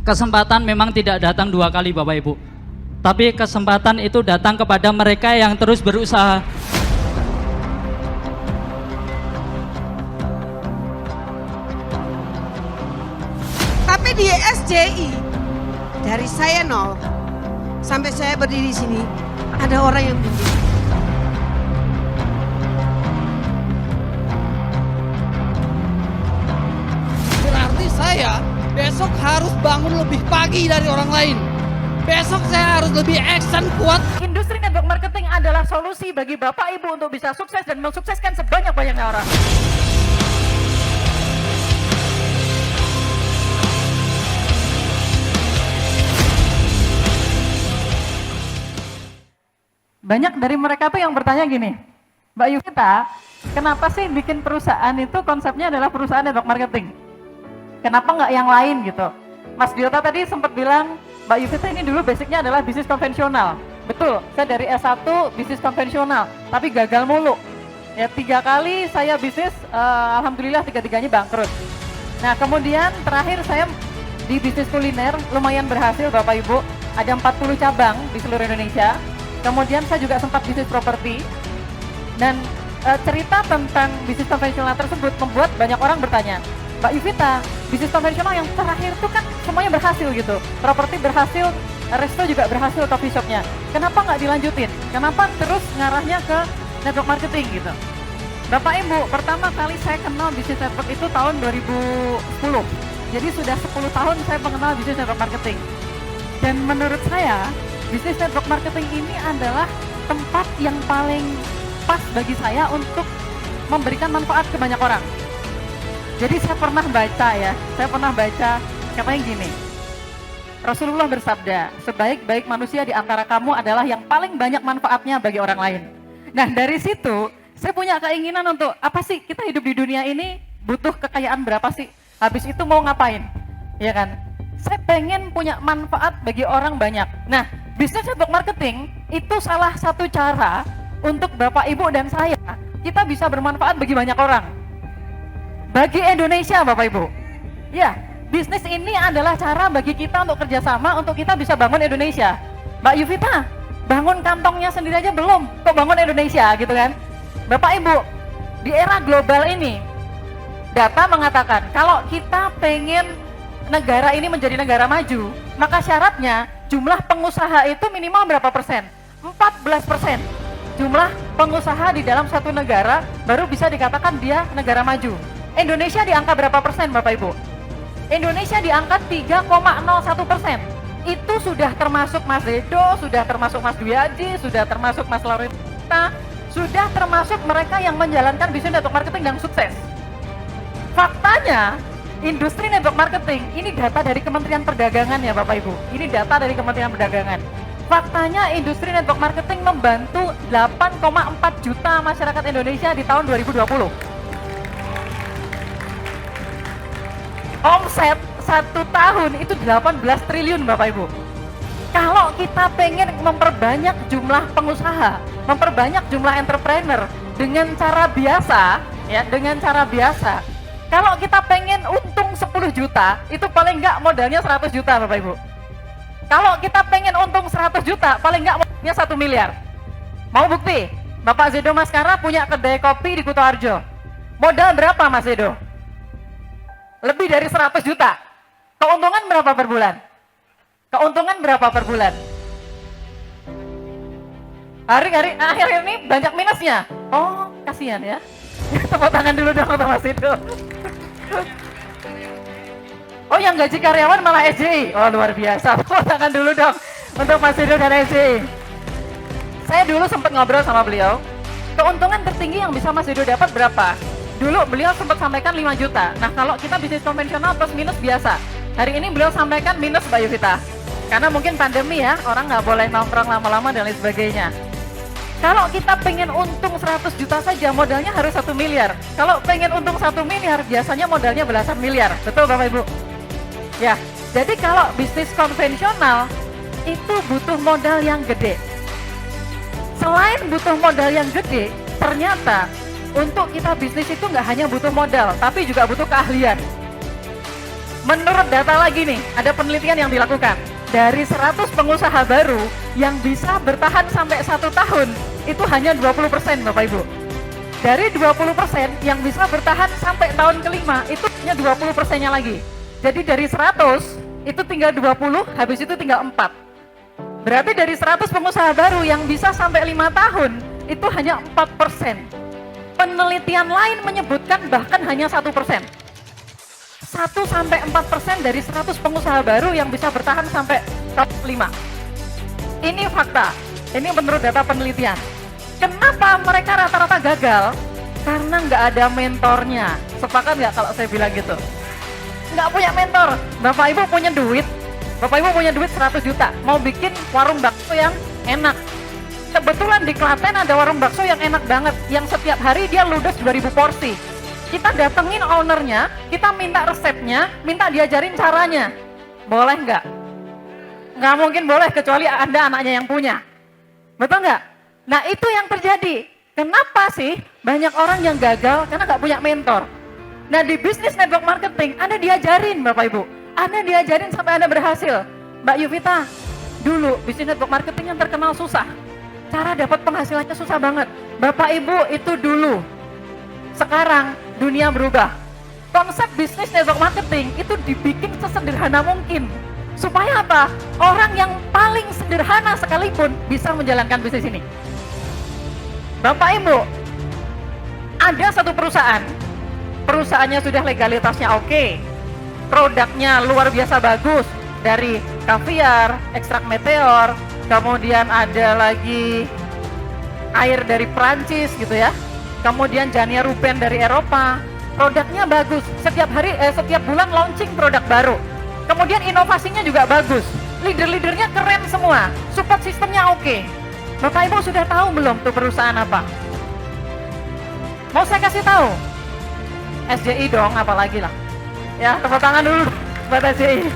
Kesempatan memang tidak datang dua kali Bapak Ibu, tapi kesempatan itu datang kepada mereka yang terus berusaha. Tapi di SJI, dari saya nol sampai saya berdiri di sini, ada orang yang bimbing. Berarti saya besok harus bangun lebih pagi dari orang lain. Besok saya harus lebih action kuat. Industri network marketing adalah solusi bagi Bapak Ibu untuk bisa sukses dan mensukseskan sebanyak-banyaknya orang. Banyak dari mereka tuh yang bertanya gini, Mbak Yuvita, kenapa sih bikin perusahaan itu konsepnya adalah perusahaan network marketing? Kenapa nggak yang lain gitu? Mas Diota tadi sempat bilang, Mbak Yuvita ini dulu basicnya adalah bisnis konvensional. Betul, saya dari S1 bisnis konvensional, tapi gagal mulu. Ya 3 kali saya bisnis, alhamdulillah 3-3-nya bangkrut. Nah kemudian terakhir saya di bisnis kuliner lumayan berhasil Bapak Ibu, ada 40 cabang di seluruh Indonesia. Kemudian saya juga sempat bisnis properti, dan cerita tentang bisnis konvensional tersebut membuat banyak orang bertanya, Mbak Yuvita, bisnis konvensional yang terakhir itu kan semuanya berhasil gitu, properti berhasil, resto juga berhasil, coffee shopnya, kenapa nggak dilanjutin? Kenapa terus ngarahnya ke network marketing gitu? Bapak Ibu, pertama kali saya kenal bisnis network itu tahun 2010, jadi sudah 10 tahun saya mengenal bisnis network marketing. Dan menurut saya, bisnis network marketing ini adalah tempat yang paling pas bagi saya untuk memberikan manfaat ke banyak orang. Jadi saya pernah baca katanya gini, Rasulullah bersabda, sebaik-baik manusia di antara kamu adalah yang paling banyak manfaatnya bagi orang lain. Nah dari situ, saya punya keinginan untuk, apa sih kita hidup di dunia ini, butuh kekayaan berapa sih? Habis itu mau ngapain? Ya kan? Saya pengen punya manfaat bagi orang banyak. Nah, bisnis network marketing itu salah satu cara untuk Bapak Ibu dan saya, kita bisa bermanfaat bagi banyak orang. Bagi Indonesia Bapak Ibu. Ya, bisnis ini adalah cara bagi kita untuk kerjasama, untuk kita bisa bangun Indonesia. Mbak Yuvita, bangun kantongnya sendiri aja belum, kok bangun Indonesia gitu kan? Bapak Ibu, di era global ini, data mengatakan kalau kita pengen negara ini menjadi negara maju, maka syaratnya jumlah pengusaha itu minimal berapa persen? 14%. Jumlah pengusaha di dalam satu negara baru bisa dikatakan dia negara maju. Indonesia di angka berapa persen Bapak Ibu? Indonesia di angka 3,01%. Itu sudah termasuk Mas Dedo, sudah termasuk Mas Duyaji, sudah termasuk Mas Laurita, sudah termasuk mereka yang menjalankan bisnis network marketing yang sukses. Faktanya, industri network marketing, ini data dari Kementerian Perdagangan ya Bapak Ibu. Ini data dari Kementerian Perdagangan. Faktanya industri network marketing membantu 8,4 juta masyarakat Indonesia di tahun 2020. Omset 1 tahun itu 18 triliun Bapak Ibu. Kalau kita pengen memperbanyak jumlah pengusaha, memperbanyak jumlah entrepreneur dengan cara biasa, ya dengan cara biasa, kalau kita pengen untung 10 juta, itu paling enggak modalnya 100 juta Bapak Ibu. Kalau kita pengen untung 100 juta, paling enggak modalnya 1 miliar. Mau bukti? Bapak Zedo Maskara punya kedai kopi di Kutoarjo. Modal berapa Mas Zedo? Lebih dari 100 juta. Keuntungan berapa per bulan? Keuntungan berapa per bulan? Hari-hari akhir ini banyak minusnya. Oh, kasihan ya. Tepuk tangan dulu dong untuk Mas Zedo. Oh, yang gaji karyawan malah SJI. Oh, luar biasa. Tepuk tangan dulu dong untuk Mas Zedo dan SJI. Saya dulu sempat ngobrol sama beliau. Keuntungan tertinggi yang bisa Mas Zedo dapat berapa? Dulu beliau sempat sampaikan 5 juta. Nah, kalau kita bisnis konvensional plus minus biasa. Hari ini beliau sampaikan minus Mbak Yuvita. Karena mungkin pandemi ya, orang nggak boleh nongkrong lama-lama dan lain sebagainya. Kalau kita pengen untung 100 juta saja, modalnya harus 1 miliar. Kalau pengen untung 1 miliar, biasanya modalnya belasan miliar. Betul Bapak Ibu? Ya, jadi kalau bisnis konvensional, itu butuh modal yang gede. Selain butuh modal yang gede, ternyata untuk kita bisnis itu nggak hanya butuh modal, tapi juga butuh keahlian. Menurut data lagi nih, ada penelitian yang dilakukan. Dari 100 pengusaha baru yang bisa bertahan sampai 1 tahun, itu hanya 20% Bapak Ibu. Dari 20% yang bisa bertahan sampai tahun kelima, itu hanya 20%-nya lagi. Jadi dari 100, itu tinggal 20, habis itu tinggal 4. Berarti dari 100 pengusaha baru yang bisa sampai 5 tahun, itu hanya 4%. Penelitian lain menyebutkan bahkan hanya 1%. 1-4% dari 100 pengusaha baru yang bisa bertahan sampai tahun 5. Ini fakta, ini menurut data penelitian. Kenapa mereka rata-rata gagal? Karena nggak ada mentornya. Sepakat nggak kalau saya bilang gitu? Nggak punya mentor. Bapak Ibu punya duit, Bapak Ibu punya duit 100 juta, mau bikin warung bakso yang enak. Kebetulan di Klaten ada warung bakso yang enak banget, yang setiap hari dia ludes 2000 porsi. Kita datengin ownernya, kita minta resepnya, minta diajarin caranya. Boleh nggak? Nggak mungkin boleh, kecuali Anda anaknya yang punya. Betul nggak? Nah itu yang terjadi. Kenapa sih banyak orang yang gagal? Karena nggak punya mentor. Nah di bisnis network marketing, Anda diajarin Bapak Ibu. Anda diajarin sampai Anda berhasil. Mbak Yuvita, dulu bisnis network marketing yang terkenal susah. Cara dapat penghasilannya susah banget. Bapak Ibu itu dulu. Sekarang dunia berubah. Konsep bisnis network marketing itu dibikin sesederhana mungkin. Supaya apa? Orang yang paling sederhana sekalipun bisa menjalankan bisnis ini. Bapak Ibu, ada satu perusahaan. Perusahaannya sudah legalitasnya oke. Produknya luar biasa bagus. Dari kaviar, ekstrak meteor, kemudian ada lagi air dari Prancis gitu ya. Kemudian Jania Ruben dari Eropa, produknya bagus. Setiap bulan launching produk baru. Kemudian inovasinya juga bagus. Leader-leadernya keren semua. Support sistemnya oke. Bapak Ibu sudah tahu belum tuh perusahaan apa? Mau saya kasih tahu? SJI dong, apalagi lah. Ya, tepuk tangan dulu buat SJI.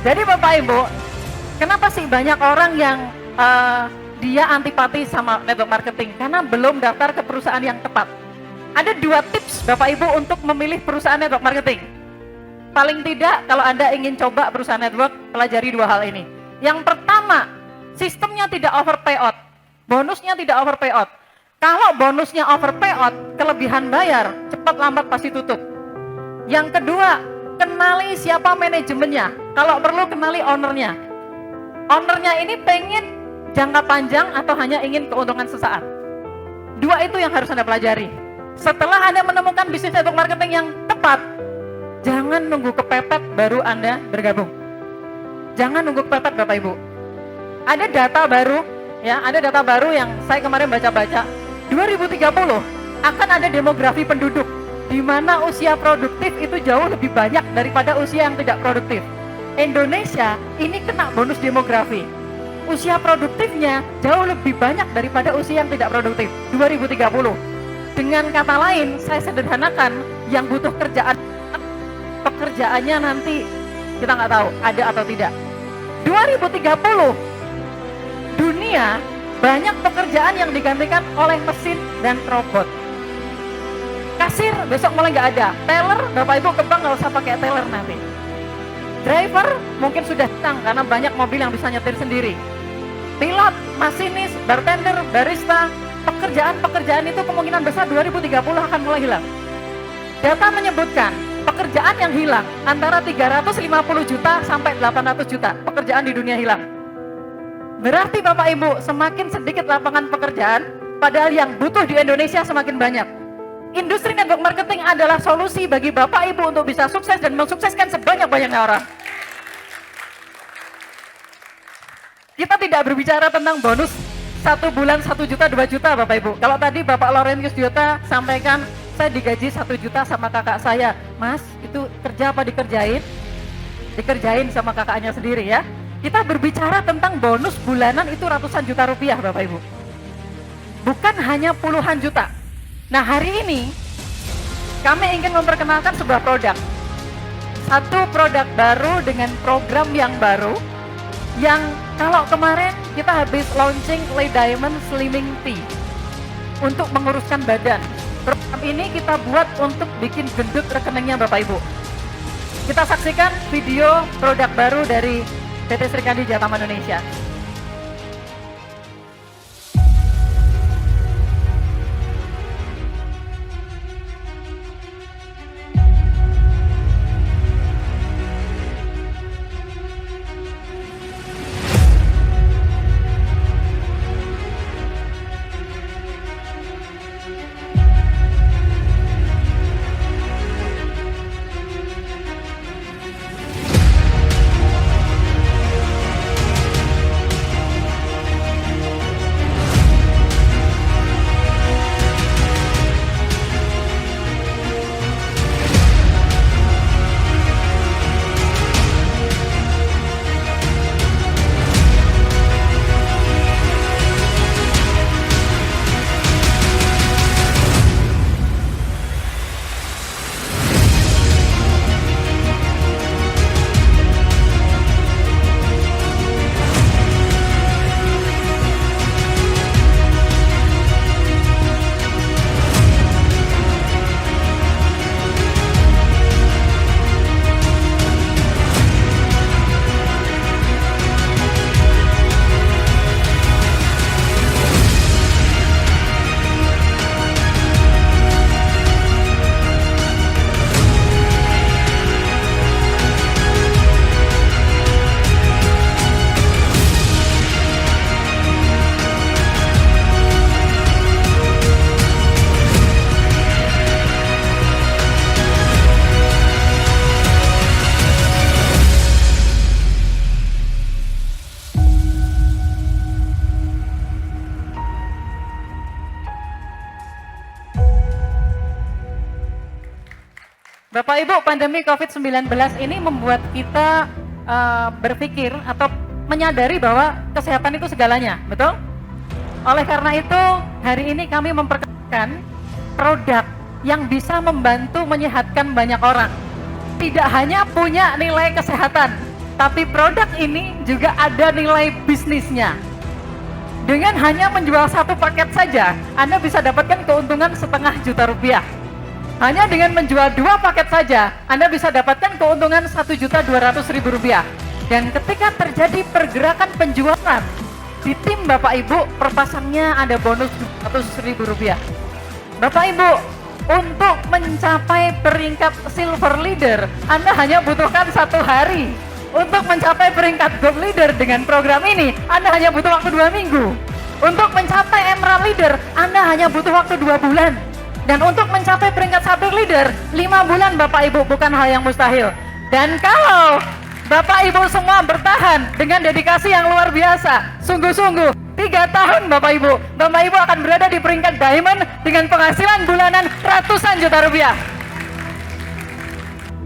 Jadi Bapak Ibu, kenapa sih banyak orang yang dia antipati sama network marketing? Karena belum daftar ke perusahaan yang tepat. Ada 2 tips Bapak Ibu untuk memilih perusahaan network marketing. Paling tidak kalau Anda ingin coba perusahaan network, pelajari 2 hal ini. Yang pertama, sistemnya tidak over payout. Bonusnya tidak over payout. Kalau bonusnya over payout, kelebihan bayar, cepat lambat pasti tutup. Yang kedua, kenali siapa manajemennya. Kalau perlu kenali ownernya. Ownernya ini pengen jangka panjang atau hanya ingin keuntungan sesaat. 2 itu yang harus Anda pelajari. Setelah Anda menemukan bisnis network marketing yang tepat, jangan nunggu kepepet baru Anda bergabung. Jangan nunggu kepepet Bapak Ibu. Ada data baru, ya, ada data baru yang saya kemarin baca-baca. 2030 akan ada demografi penduduk di mana usia produktif itu jauh lebih banyak daripada usia yang tidak produktif. Indonesia ini kena bonus demografi. Usia produktifnya jauh lebih banyak daripada usia yang tidak produktif. 2030. Dengan kata lain, saya sederhanakan, yang butuh kerjaan, pekerjaannya nanti kita nggak tahu ada atau tidak. 2030 dunia banyak pekerjaan yang digantikan oleh mesin dan robot. Kasir besok mulai nggak ada. Teller, Bapak Ibu ke bank nggak usah pakai teller nanti. Driver mungkin sudah datang karena banyak mobil yang bisa nyetir sendiri. Pilot, masinis, bartender, barista, pekerjaan-pekerjaan itu kemungkinan besar 2030 akan mulai hilang. Data menyebutkan pekerjaan yang hilang antara 350 juta sampai 800 juta pekerjaan di dunia hilang. Berarti Bapak Ibu, semakin sedikit lapangan pekerjaan, padahal yang butuh di Indonesia semakin banyak. Industri network marketing adalah solusi bagi Bapak Ibu untuk bisa sukses dan mensukseskan sebanyak-banyaknya orang. Kita tidak berbicara tentang bonus 1 bulan 1 juta, 2 juta Bapak Ibu. Kalau tadi Bapak Laurentius Diota sampaikan, saya digaji 1 juta sama kakak saya. Mas, itu kerja apa dikerjain? Dikerjain sama kakaknya sendiri ya. Kita berbicara tentang bonus bulanan itu ratusan juta rupiah Bapak Ibu. Bukan hanya puluhan juta. Nah hari ini kami ingin memperkenalkan sebuah produk. Satu produk baru dengan program yang baru. Yang kalau kemarin kita habis launching Clay Diamond Slimming Tea untuk menguruskan badan. Program ini kita buat untuk bikin gendut rekeningnya Bapak Ibu. Kita saksikan video produk baru dari PT Srikandi Jatama Indonesia. Bapak Ibu, pandemi COVID-19 ini membuat kita berpikir atau menyadari bahwa kesehatan itu segalanya, betul? Oleh karena itu, hari ini kami memperkenalkan produk yang bisa membantu menyehatkan banyak orang. Tidak hanya punya nilai kesehatan, tapi produk ini juga ada nilai bisnisnya. Dengan hanya menjual satu paket saja, Anda bisa dapatkan keuntungan ₹1,5 juta. Hanya dengan menjual 2 paket saja, Anda bisa dapatkan keuntungan ₹1.200.000. Dan ketika terjadi pergerakan penjualan di tim Bapak Ibu, perpasangnya ada bonus ₹200.000. Bapak Ibu, untuk mencapai peringkat silver leader, Anda hanya butuhkan 1 hari. Untuk mencapai peringkat gold leader dengan program ini, Anda hanya butuh waktu 2 minggu. Untuk mencapai emerald leader, Anda hanya butuh waktu 2 bulan. Dan untuk mencapai peringkat sapphire leader, 5 bulan Bapak Ibu, bukan hal yang mustahil. Dan kalau Bapak Ibu semua bertahan dengan dedikasi yang luar biasa, sungguh-sungguh 3 tahun Bapak Ibu akan berada di peringkat diamond dengan penghasilan bulanan ratusan juta rupiah.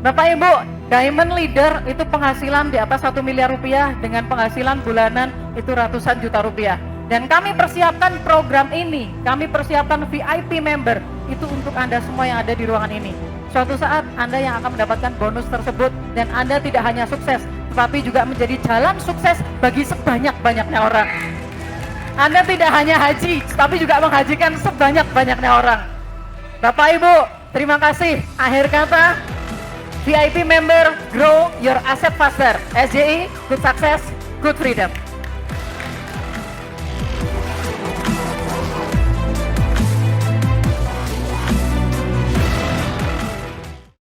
Bapak Ibu, diamond leader itu penghasilan di atas 1 miliar rupiah dengan penghasilan bulanan itu ratusan juta rupiah. Dan kami persiapkan program ini, kami persiapkan VIP member, itu untuk Anda semua yang ada di ruangan ini. Suatu saat Anda yang akan mendapatkan bonus tersebut, dan Anda tidak hanya sukses, tetapi juga menjadi jalan sukses bagi sebanyak-banyaknya orang. Anda tidak hanya haji, tapi juga menghajikan sebanyak-banyaknya orang. Bapak Ibu, terima kasih. Akhir kata, VIP member, grow your asset faster. SJI, good success, good freedom.